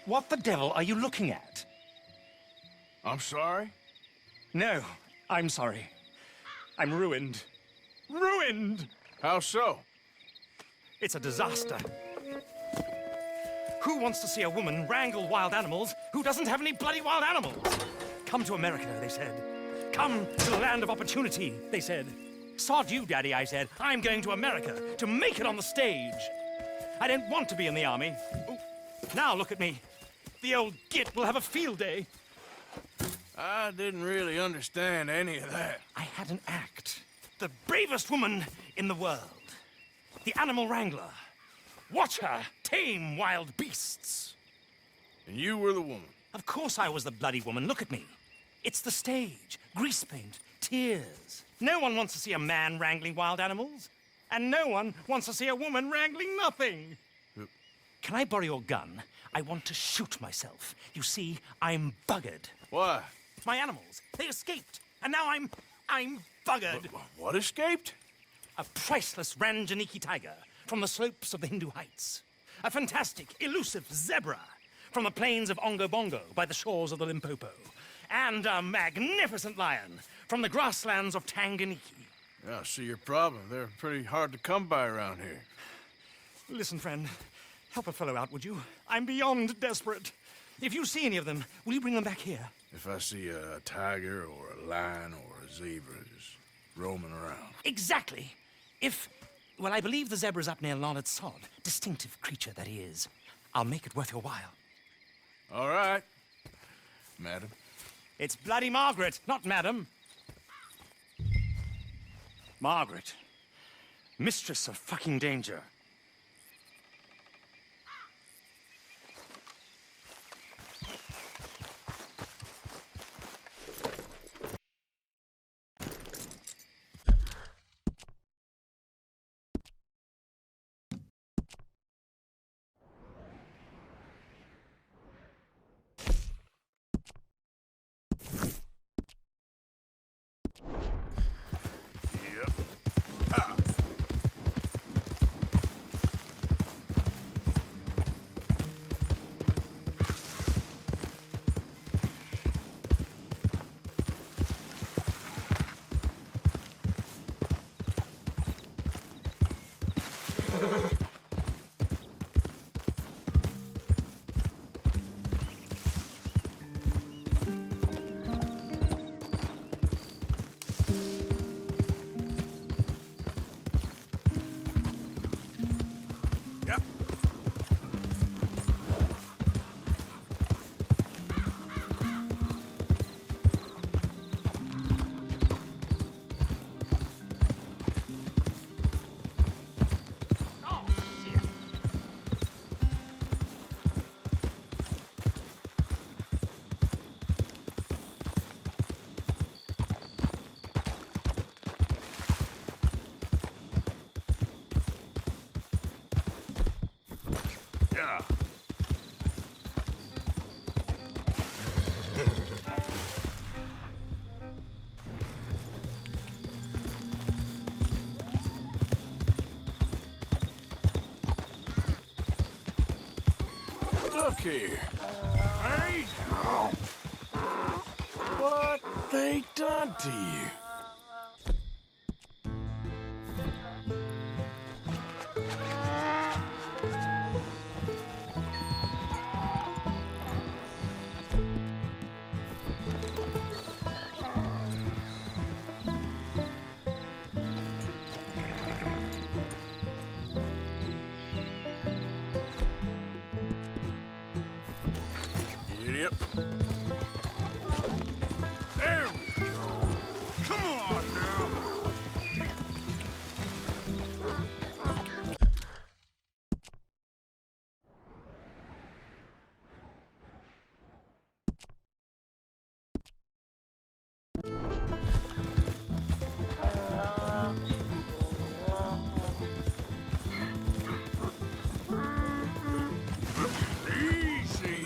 What the devil are you looking at? I'm sorry? No, I'm sorry. I'm ruined. Ruined! How so? It's a disaster. Who wants to see a woman wrangle wild animals who doesn't have any bloody wild animals? Come to America, they said. Come to the land of opportunity, they said. Sod you, Daddy, I said. I'm going to America to make it on the stage. I don't want to be in the army. Ooh, now look at me. The old git will have a field day. I didn't really understand any of that. I had an act. The bravest woman in the world. The animal wrangler. Watch her tame wild beasts. And you were the woman. Of course I was the bloody woman. Look at me. It's the stage. Grease paint. Tears. No one wants to see a man wrangling wild animals. And no one wants to see a woman wrangling nothing. Can I borrow your gun? I want to shoot myself. You see, I'm buggered. Why? My animals, they escaped. And now I'm buggered. What escaped? A priceless Ranjaniki tiger from the slopes of the Hindu Heights. A fantastic, elusive zebra from the plains of Ongo Bongo by the shores of the Limpopo. And a magnificent lion from the grasslands of Tanganyika. Yeah, I see your problem. They're pretty hard to come by around here. Listen, friend, help a fellow out, would you? I'm beyond desperate. If you see any of them, will you bring them back here? If I see a tiger or a lion or a zebra just roaming around. Exactly. Well, I believe the zebra's up near Larned Sod. Distinctive creature that he is. I'll make it worth your while. All right, madam. It's bloody Margaret, not madam. Margaret. Mistress of fucking danger. Look here. Hey! What they done to you? Yep. There we go. Come on now. Easy.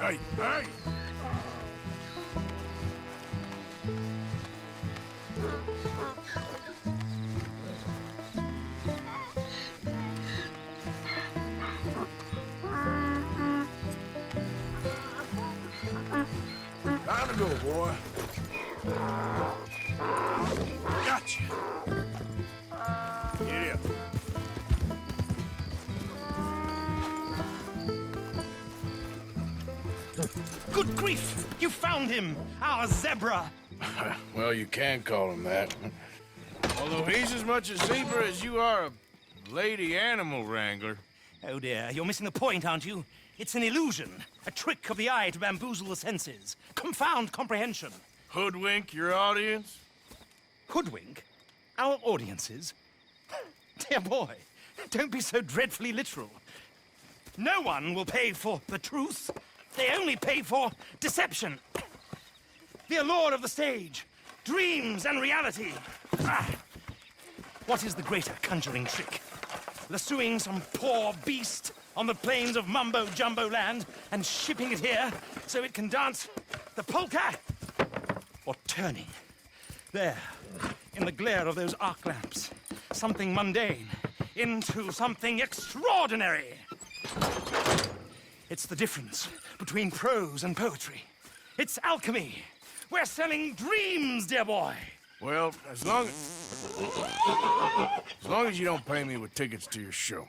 Hey, hey! Time to go, boy. Gotcha. Yeah. Good grief! You found him! Our zebra! Well, you can call him that. Although he's as much a zebra as you are a lady animal wrangler. Oh dear, you're missing the point, aren't you? It's an illusion. A trick of the eye to bamboozle the senses. Confound comprehension. Hoodwink your audience? Hoodwink? Our audiences? Dear boy, don't be so dreadfully literal. No one will pay for the truth. They only pay for deception. The allure of the stage, dreams and reality. Ah. What is the greater conjuring trick? Lassoing some poor beast on the plains of mumbo-jumbo land and shipping it here so it can dance the polka? Or turning, there, in the glare of those arc lamps, something mundane into something extraordinary? It's the difference between prose and poetry. It's alchemy. We're selling dreams, dear boy. Well, as long as you don't pay me with tickets to your show.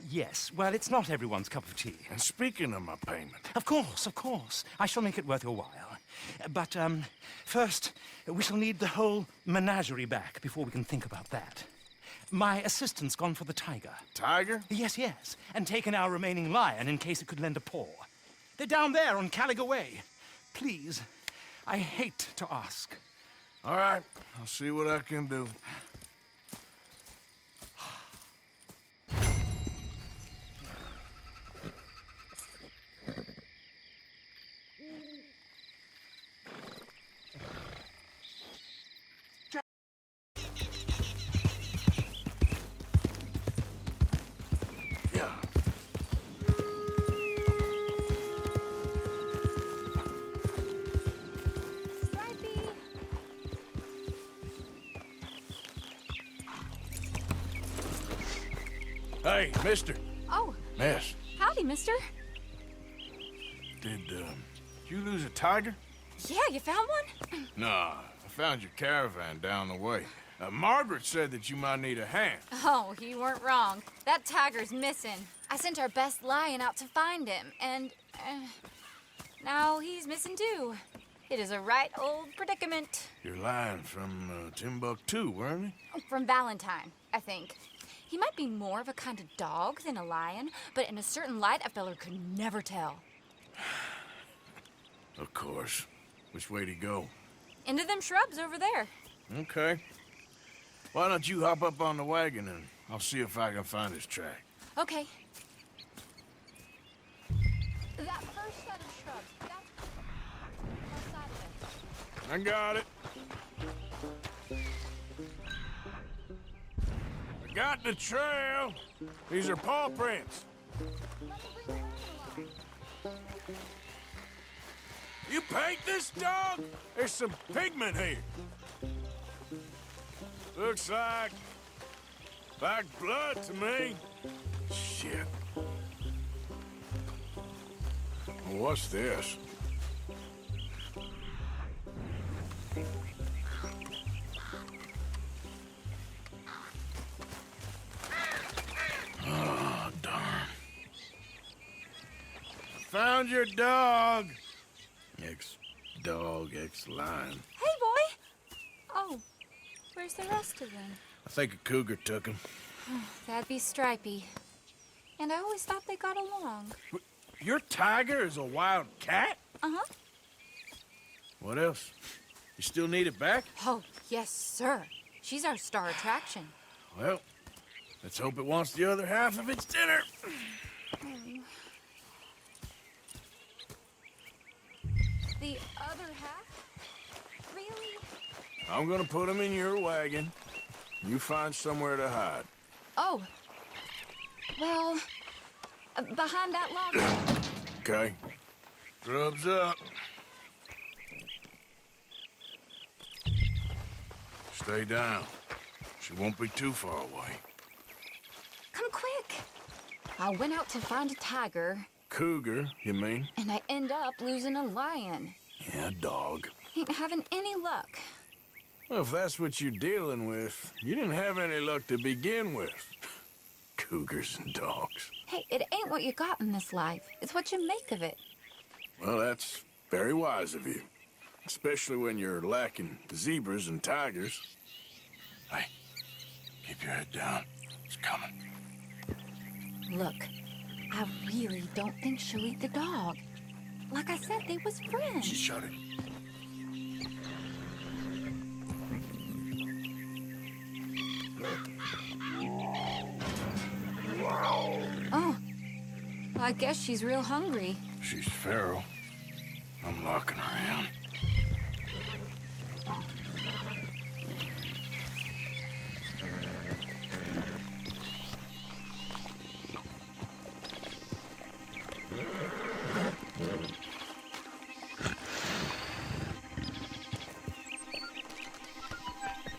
Yes. Well, it's not everyone's cup of tea. And speaking of my payment, Of course, of course. I shall make it worth your while. But, first, we shall need the whole menagerie back before we can think about that. My assistant's gone for the tiger. Tiger? Yes, yes. And taken our remaining lion in case it could lend a paw. They're down there on Caliga Way. Please, I hate to ask. All right, I'll see what I can do. Yeah. Hey, mister. Oh, Miss, howdy, mister. did you lose a tiger? Yeah, you found one? Nah, I found your caravan down the way. Margaret said that you might need a hand. Oh, you weren't wrong. That tiger's missing. I sent our best lion out to find him, and now he's missing too. It is a right old predicament. Your lion from Timbuktu, weren't he? From Valentine, I think. He might be more of a kind of dog than a lion, but in a certain light, a feller could never tell. Of course. Which way to go? Into them shrubs over there. Okay. Why don't you hop up on the wagon and I'll see if I can find his track. Okay. That first set of shrubs, that's one side of it. I got it. I got the trail. These are paw prints. You paint this dog? There's some pigment here. Looks like blood to me. Shit. Well, what's this? Oh, darn. Found your dog. Ex-dog, ex-lion. Hey, boy! Oh, where's the rest of them? I think a cougar took him. That'd be Stripey. And I always thought they got along. Your tiger is a wild cat? Uh-huh. What else? You still need it back? Oh, yes, sir. She's our star attraction. Well, let's hope it wants the other half of its dinner. The other half? Really? I'm gonna put him in your wagon. You find somewhere to hide. Oh. Well, behind that log. Okay? Grub's up. Stay down. She won't be too far away. Come quick. I went out to find a tiger, Cougar, you mean? and I end up losing a lion. Yeah, dog. Ain't having any luck. Well, if that's what you're dealing with, you didn't have any luck to begin with. Cougars and dogs. Hey, it ain't what you got in this life. It's what you make of it. Well, that's very wise of you. Especially when you're lacking zebras and tigers. Hey, keep your head down. It's coming. Look, I really don't think she'll eat the dog. Like I said, they was friends. Just shut it. Oh, I guess she's real hungry. She's feral. I'm locking her in.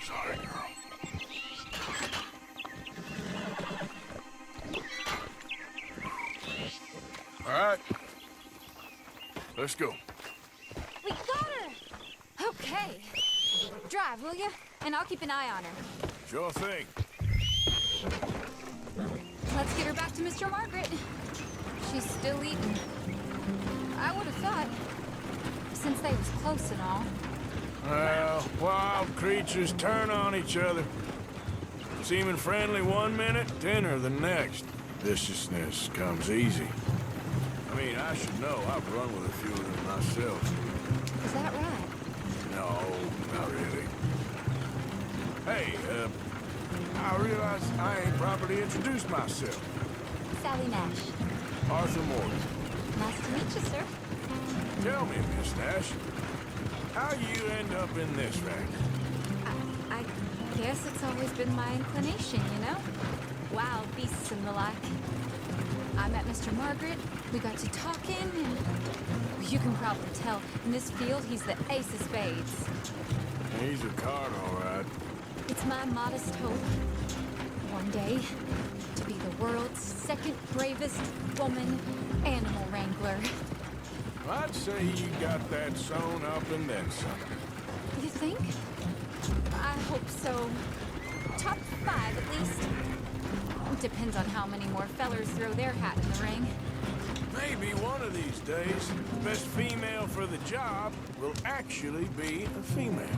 Sorry, girl. All right. Let's go. We got her! Okay. Drive, will you? And I'll keep an eye on her. Sure thing. Let's get her back to Mr. Margaret. She's still eating. I would have thought, since they was close and all. Well, wild creatures turn on each other. Seeming friendly one minute, dinner the next. Viciousness comes easy. I mean, I should know. I've run with a few of them myself. Is that right? No, not really. Hey, I realize I ain't properly introduced myself. Sally Nash. Arthur Morgan. Nice to meet you, sir. Tell me, Miss Nash, how you end up in this rank? I guess it's always been my inclination, you know? Wild beasts and the like. I met Mr. Margaret, we got to talking, and you can probably tell, in this field, he's the ace of spades. He's a card, all right. It's my modest hope, one day, to be the world's second bravest woman animal wrangler. I'd say you got that sewn up and then some. You think? I hope so. Top 5, at least. Depends on how many more fellers throw their hat in the ring. Maybe one of these days, the best female for the job will actually be a female.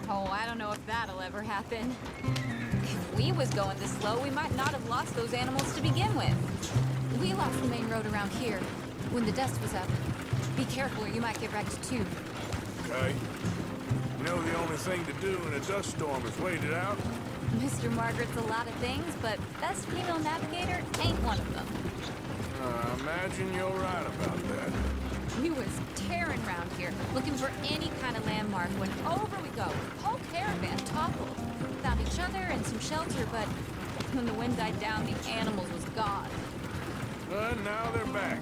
Oh, I don't know if that'll ever happen. If we was going this slow, we might not have lost those animals to begin with. We lost the main road around here when the dust was up. Be careful or you might get wrecked too. Okay? You know the only thing to do in a dust storm is wait it out? Mr. Margaret's a lot of things, but best female navigator ain't one of them. I imagine you're right about that. We was tearing around here, looking for any kind of landmark when over we go. Whole caravan toppled. Found each other and some shelter, but when the wind died down, the animals was gone. But now they're back.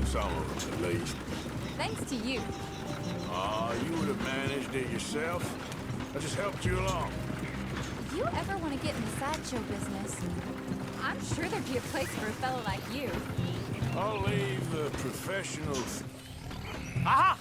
Some of them, at least. Thanks to you. Aw, you would have managed it yourself. I just helped you along. If you ever want to get in the sideshow business, I'm sure there'd be a place for a fellow like you. I'll leave the professionals. Aha!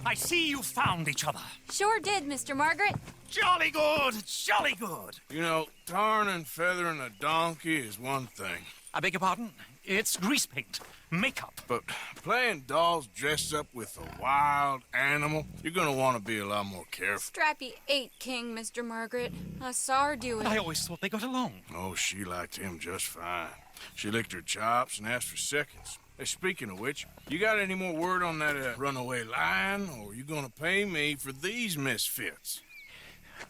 I see you found each other. Sure did, Mr. Margaret. Jolly good, jolly good. You know, tarring and feathering a donkey is one thing. I beg your pardon? It's grease paint, makeup. But playing dolls dressed up with a wild animal, you're gonna want to be a lot more careful. Strappy ate King, Mr. Margaret. I saw her do it. I always thought they got along. Oh, she liked him just fine. She licked her chops and asked for seconds. Hey, speaking of which, you got any more word on that runaway lion, or are you gonna pay me for these misfits?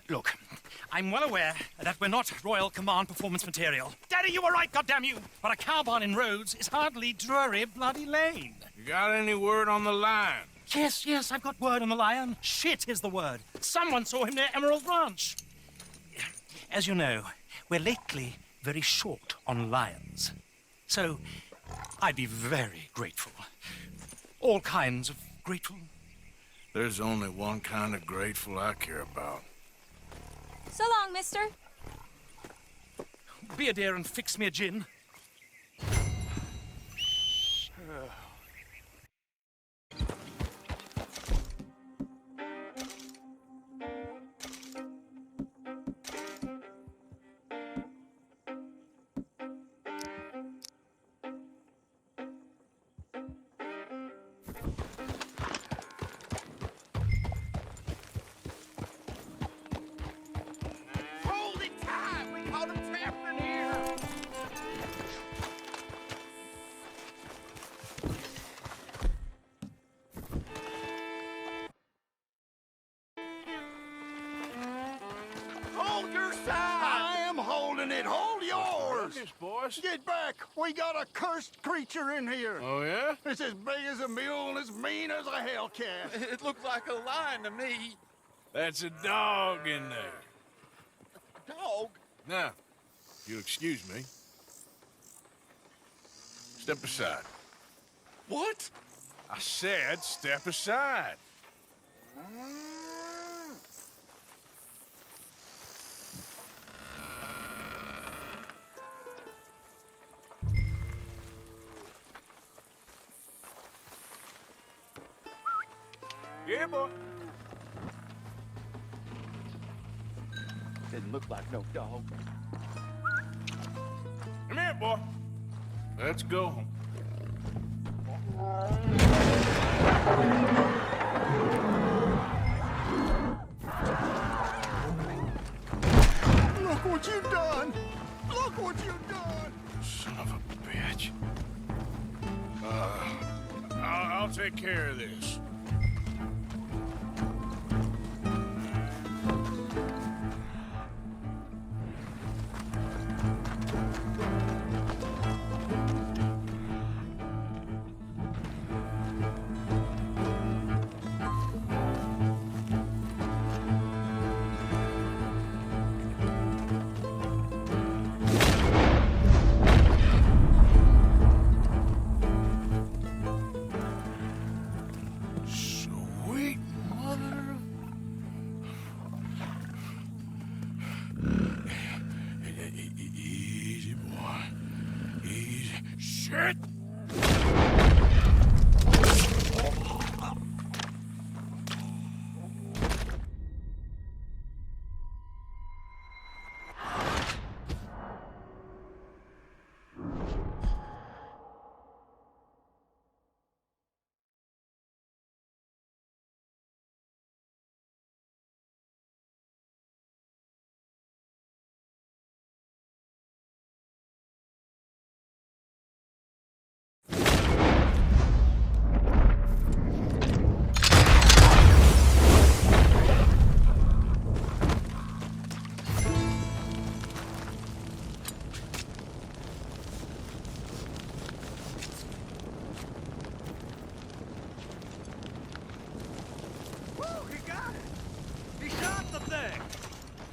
Look, I'm well aware that we're not Royal Command performance material. Daddy, you were right, goddamn you! But a cow barn in Rhodes is hardly Drury Bloody Lane. You got any word on the lion? Yes, I've got word on the lion. Shit is the word. Someone saw him near Emerald Ranch. As you know, we're lately very short on lions. So, I'd be very grateful All kinds of grateful. There's only one kind of grateful I care about. So long, mister. Be a dear and fix me a gin. Hold it tight! We caught him trapped in here! Hold your side! I am holding it! Hold yours! Focus, boys. Get back! We got a cursed creature in here! Oh, yeah? It's as big as a mule and as mean as a hellcat! It looked like a lion to me. That's a dog in there. Dog? Now, if you'll excuse me. Step aside. What? I said step aside. Yeah, boy. Didn't look like no dog. Come here, boy. Let's go home. Look what you've done! Look what you've done! Son of a bitch. I'll take care of this. Sweet mother. Easy, boy. Easy. Shit!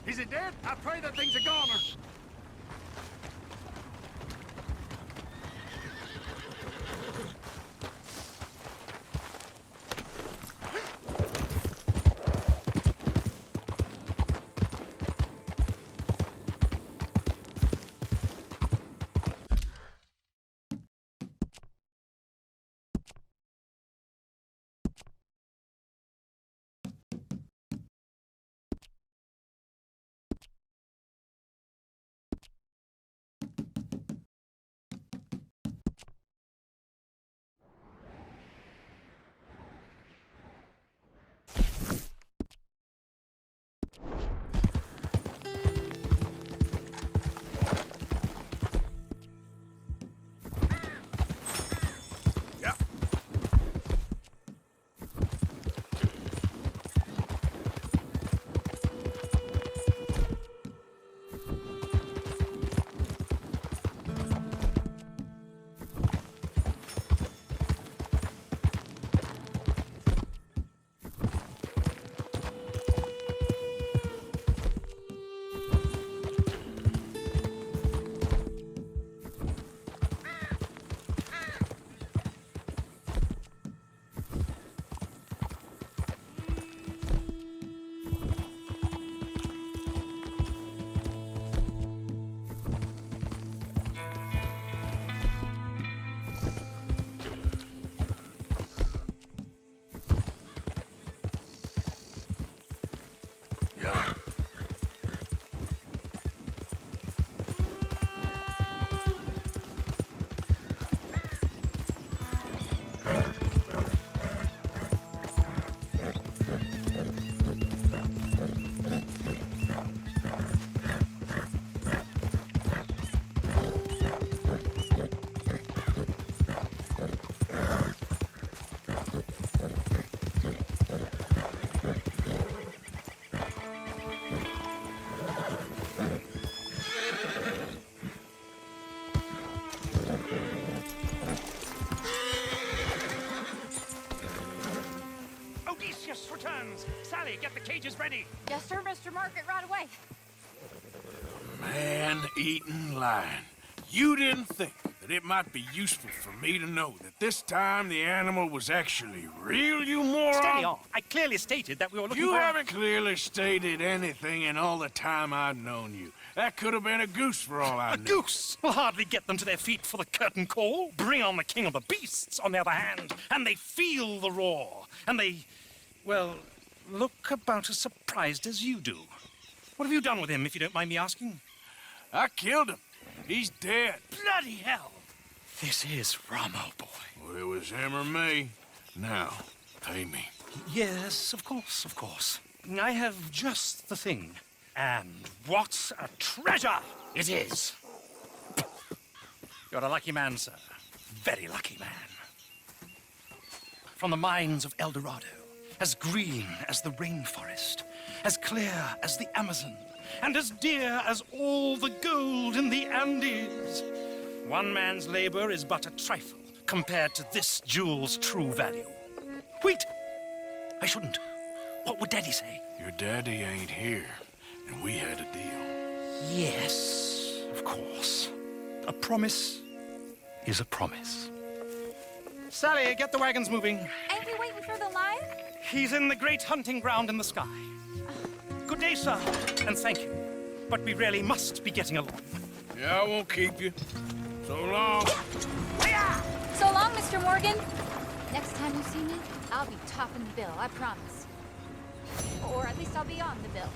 Is it dead? I pray that thing's a goner. Sally, get the cages ready. Yes, sir, Mr. Margaret, right away. Man-eating lion. You didn't think that it might be useful for me to know that this time the animal was actually real, you moron? Steady on. I clearly stated that we were looking You for... haven't clearly stated anything in all the time I've known you. That could have been a goose for all I A knew. goose will hardly get them to their feet for the curtain call. Bring on the king of the beasts, on the other hand, and they feel the roar. And they, well, look about as surprised as you do. What have you done with him, if you don't mind me asking? I killed him. He's dead. Bloody hell! This is Ramo, boy. Well, it was him or me. Now, pay me. Yes, of course, of course. I have just the thing. And what a treasure it is! You're a lucky man, sir. Very lucky man. From the mines of El Dorado, as green as the rainforest, as clear as the Amazon, and as dear as all the gold in the Andes. One man's labor is but a trifle compared to this jewel's true value. Wait! I shouldn't. What would Daddy say? Your daddy ain't here, and we had a deal. Yes, of course. A promise is a promise. Sally, get the wagons moving. Ain't we waiting for the lion? He's in the great hunting ground in the sky. Good day, sir, and thank you. But we really must be getting along. Yeah, I won't keep you. So long. So long, Mr. Morgan. Next time you see me, I'll be topping the bill, I promise. Or at least I'll be on the bill.